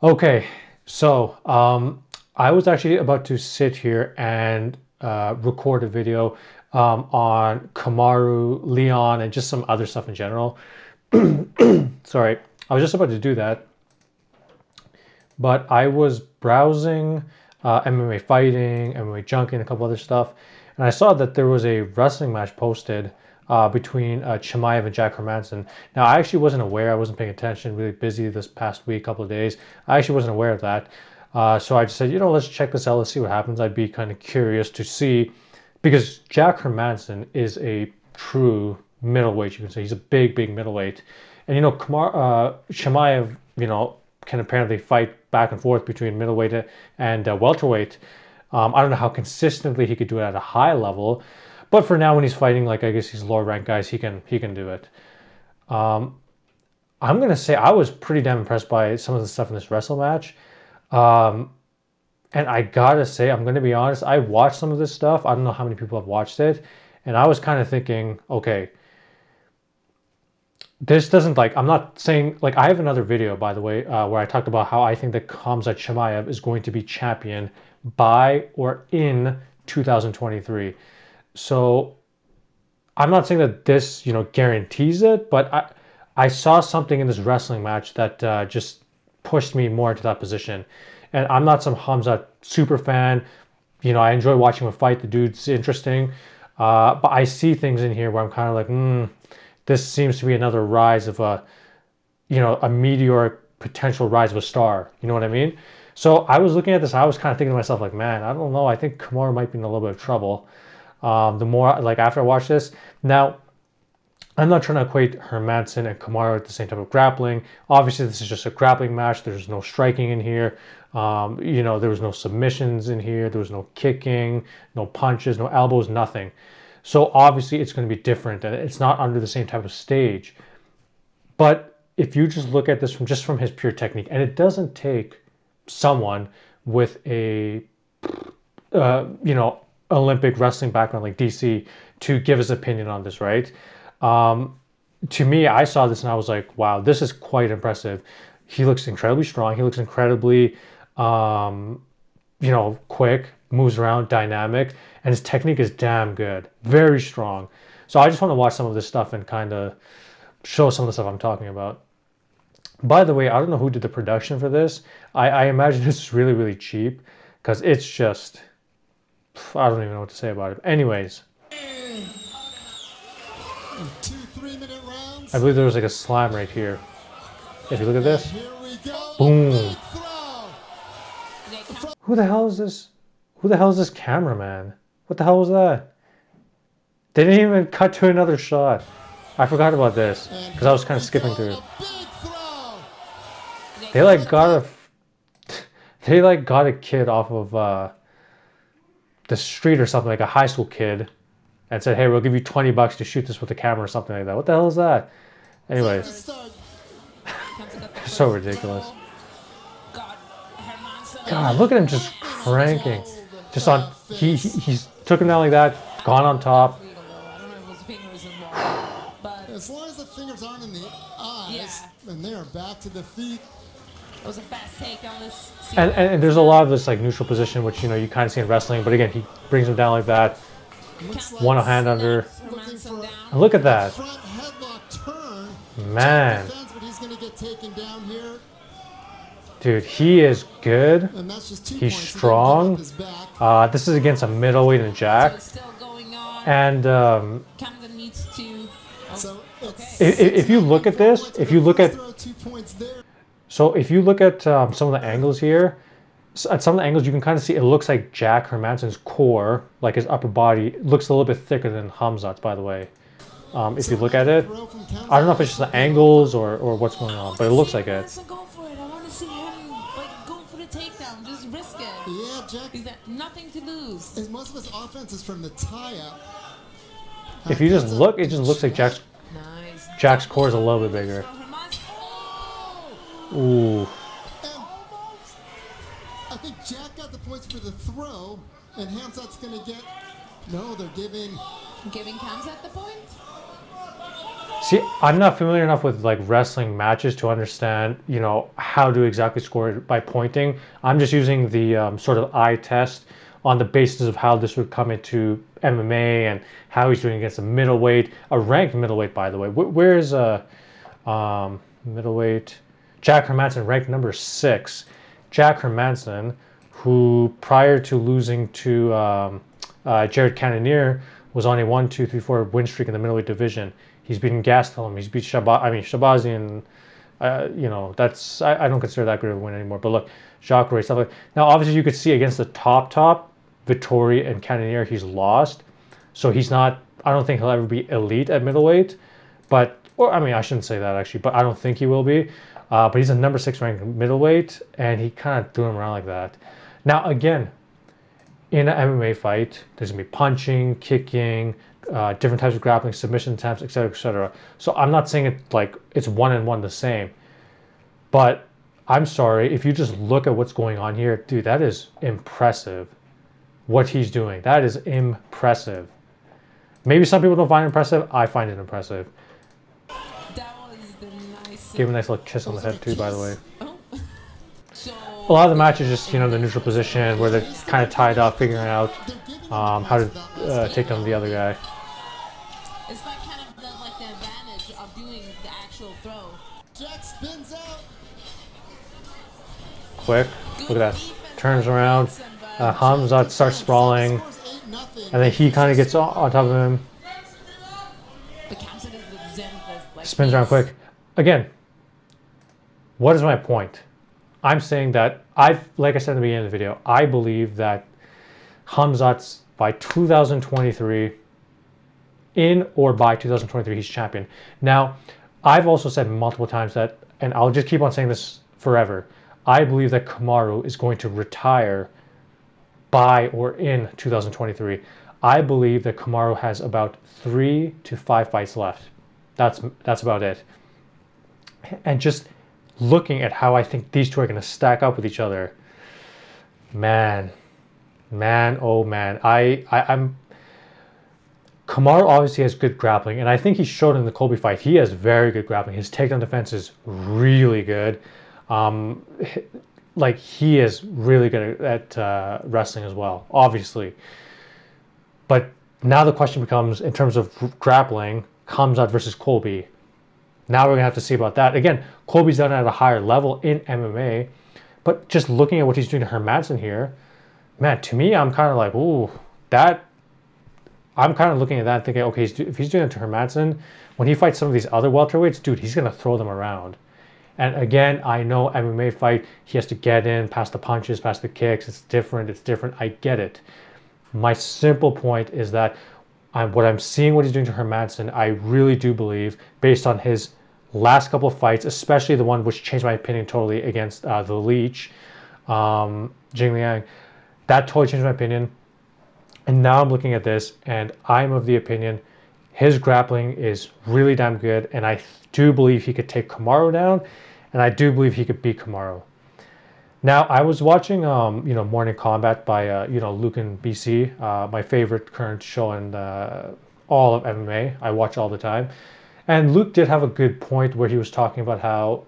Okay, so I was actually about to sit here and record a video on Kamaru, Leon, and just some other stuff in general. Sorry, I was just about to do that, but I was browsing MMA fighting, MMA junkie, and a couple other stuff, and I saw that there was a wrestling match posted between Chimaev and Jack Hermansson. Now, I actually wasn't aware. I wasn't paying attention. Really busy this past week, couple of days. I actually wasn't aware of that. So I just said, let's check this out. Let's see what happens. I'd be kind of curious to see, because Jack Hermansson is a true middleweight. You can say he's a big, big middleweight, and Chimaev, can apparently fight back and forth between middleweight and welterweight. I don't know how consistently he could do it at a high level, but for now, when he's fighting, like I guess these lower ranked guys, he can do it. I'm gonna say I was pretty damn impressed by some of the stuff in this wrestle match, and I gotta say, I'm gonna be honest. I watched some of this stuff. I don't know how many people have watched it, and I was kind of thinking, okay, this doesn't I'm not saying I have another video, by the way, where I talked about how I think that Khamzat Chimaev is going to be champion by or in 2023. So I'm not saying that this guarantees it, but I saw something in this wrestling match that just pushed me more into that position. And I'm not some Khamzat super fan. I enjoy watching him fight. The dude's interesting, but I see things in here where I'm kind of like, this seems to be another rise of a meteoric potential rise of a star. You know what I mean? So I was looking at this. I was kind of thinking to myself, like, man, I don't know. I think Kamaru might be in a little bit of trouble. The more, after I watch this. Now, I'm not trying to equate Hermansson and Kamaru at the same type of grappling. Obviously, this is just a grappling match. There's no striking in here. There was no submissions in here. There was no kicking, no punches, no elbows, nothing. So obviously it's going to be different, and it's not under the same type of stage. But if you just look at this from his pure technique, and it doesn't take someone with a Olympic wrestling background like DC to give his opinion on this, right? To me, I saw this and I was like, wow, this is quite impressive. He looks incredibly strong. He looks incredibly, quick, moves around, dynamic, and his technique is damn good, very strong. So I just want to watch some of this stuff and kind of show some of the stuff I'm talking about. By the way, I don't know who did the production for this. I imagine it's really, really cheap, because it's just, I don't even know what to say about it. Anyways, I believe there was a slam right here. If you look at this, boom. Who the hell is this? Who the hell is this cameraman? What the hell was that? They didn't even cut to another shot. I forgot about this because I was kind of skipping through. They got a kid off of the street or something, like a high school kid, and said, "Hey, we'll give you $20 to shoot this with the camera," or something like that. What the hell is that? Anyways, so ridiculous. God, look at him just cranking. Just on, he's took him down like that, gone on top. As long as the fingers aren't in the eyes, and they are back to the feet. It was a fast take on this. And there's a lot of this neutral position, which you kind of see in wrestling. But again, he brings him down like that. One hand under. And look at that. Man. Dude, he is good. He's strong. This is against a middleweight and Jack. And if you look at this, if you look at some of the angles here, at some of the angles you can kind of see it looks like Jack Hermansson's core, like his upper body, looks a little bit thicker than Khamzat's, by the way. If you look at it, I don't know if it's just the angles or what's going on, but it looks like it. Yeah, Jack. He's got nothing to lose. Most of his offense is from the tie-up. If you just look, it just looks like Jack's core is a little bit bigger. Ooh. I think Jack got the points for the throw, and Khamzat's gonna get. No, they're giving Khamzat the point. See, I'm not familiar enough with like wrestling matches to understand, how to exactly score it by pointing. I'm just using the sort of eye test on the basis of how this would come into MMA and how he's doing against a middleweight, a ranked middleweight, by the way. Where is middleweight? Jack Hermansson, ranked number 6. Jack Hermansson, who prior to losing to Jared Cannonier was on a 1, 2, 3, 4 win streak in the middleweight division. He's beaten Gastelum. He's beat Shabazi, and that's I don't consider that great of a win anymore. But look, Jacare, stuff like now. Obviously, you could see against the top Vittori and Cannonier, he's lost, so he's not. I don't think he'll ever be elite at middleweight, I shouldn't say that actually, but I don't think he will be. But he's a number 6 ranked middleweight, and he kind of threw him around like that. Now again, in an MMA fight, there's gonna be punching, kicking, different types of grappling, submission attempts, etc., etc. So I'm not saying it like it's 1-1 the same, but I'm sorry if you just look at what's going on here, dude. That is impressive. What he's doing, that is impressive. Maybe some people don't find it impressive. I find it impressive. That was the nice. Gave him a nice little kiss on the head too, by the way. Oh. So, A lot of the matches just the neutral position where they're kind of tied up, figuring out how to take down the other guy. it's like kind of the advantage of doing the actual throw. Jack spins out. Quick, look at that. Turns around. Khamzat starts sprawling, Scores 8-0. and then he kind of gets on top of him. The Khamzat is the zen of like Spins around quick. Again, what is my point? I'm saying that like I said in the beginning of the video, I believe that Khamzat's by 2023, by 2023, he's champion. Now, I've also said multiple times that, and I'll just keep on saying this forever, I believe that Kamaru is going to retire by or in 2023. I believe that Kamaru has about 3 to 5 fights left. That's about it. And just looking at how I think these two are going to stack up with each other, man, oh man, I'm. Kamaru obviously has good grappling, and I think he showed in the Colby fight. He has very good grappling. His takedown defense is really good. Like he is really good at wrestling as well, obviously. But now the question becomes, in terms of grappling, Khamzat versus Colby. Now we're gonna have to see about that. Again, Colby's done it at a higher level in MMA, but just looking at what he's doing to Hermansson here, man, to me, I'm kind of like, ooh, that. I'm kind of looking at that and thinking, okay, if he's doing it to Hermansson, when he fights some of these other welterweights, dude, he's gonna throw them around. And again, I know MMA fight, he has to get in, past the punches, past the kicks. It's different. I get it. My simple point is that what I'm seeing, what he's doing to Hermansson, I really do believe, based on his last couple of fights, especially the one which changed my opinion totally against the Leech, Jing Liang, that totally changed my opinion. And now I'm looking at this, and I'm of the opinion his grappling is really damn good, and I do believe he could take Kamaru down, and I do believe he could beat Kamaru. Now, I was watching, Morning Combat by, Luke in BC, my favorite current show in all of MMA. I watch all the time. And Luke did have a good point where he was talking about how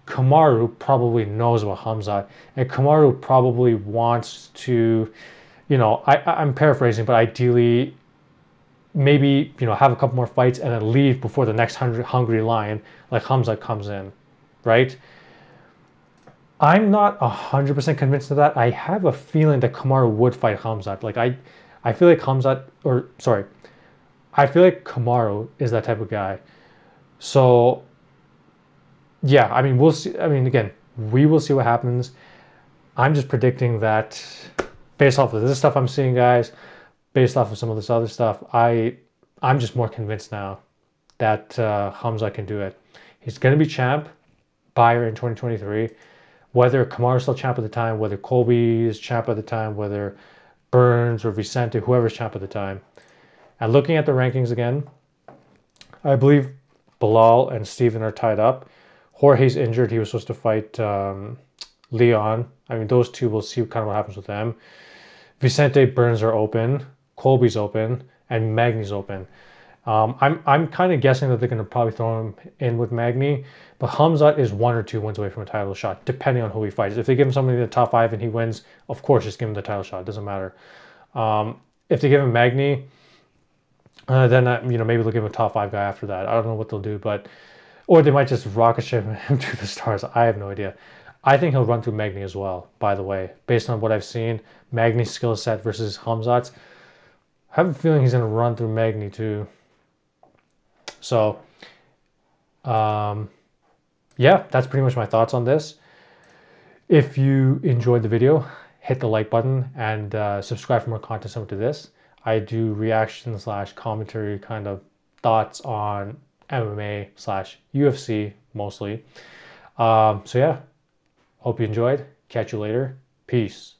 Kamaru probably knows about Khamzat, and Kamaru probably wants to, I'm paraphrasing, but ideally, maybe have a couple more fights and then leave before the next hungry lion like Khamzat comes in, right? I'm not 100% convinced of that. I have a feeling that Kamaru would fight Khamzat. Like I feel like I feel like Kamaru is that type of guy. So yeah, I mean, we'll see. I mean, again, we will see what happens. I'm just predicting that based off of this stuff I'm seeing, guys, based off of some of this other stuff, I'm just more convinced now that Khamzat can do it. He's going to be champ buyer in 2023. Whether Kamaru's still champ at the time, whether Colby is champ at the time, whether Burns or Vicente, whoever's champ at the time. And looking at the rankings again, I believe Bilal and Steven are tied up. Jorge's injured. He was supposed to fight Leon. I mean, those two, we'll see kind of what happens with them. Vicente, Burns are open. Colby's open. And Magny's open. I'm kind of guessing that they're going to probably throw him in with Magny, but Khamzat is 1 or 2 wins away from a title shot, depending on who he fights. If they give him somebody in the top 5 and he wins, of course, just give him the title shot. It doesn't matter. If they give him Magny, then maybe they'll give him a top 5 guy after that. I don't know what they'll do, but or they might just rocket ship him to the stars. I have no idea. I think he'll run through Magny as well. By the way, based on what I've seen, Magny's skill set versus Khamzat's, I have a feeling he's going to run through Magny too. So, yeah, that's pretty much my thoughts on this. If you enjoyed the video, hit the like button and subscribe for more content similar to this. I do reaction / commentary kind of thoughts on MMA / UFC mostly. So yeah, hope you enjoyed. Catch you later. Peace.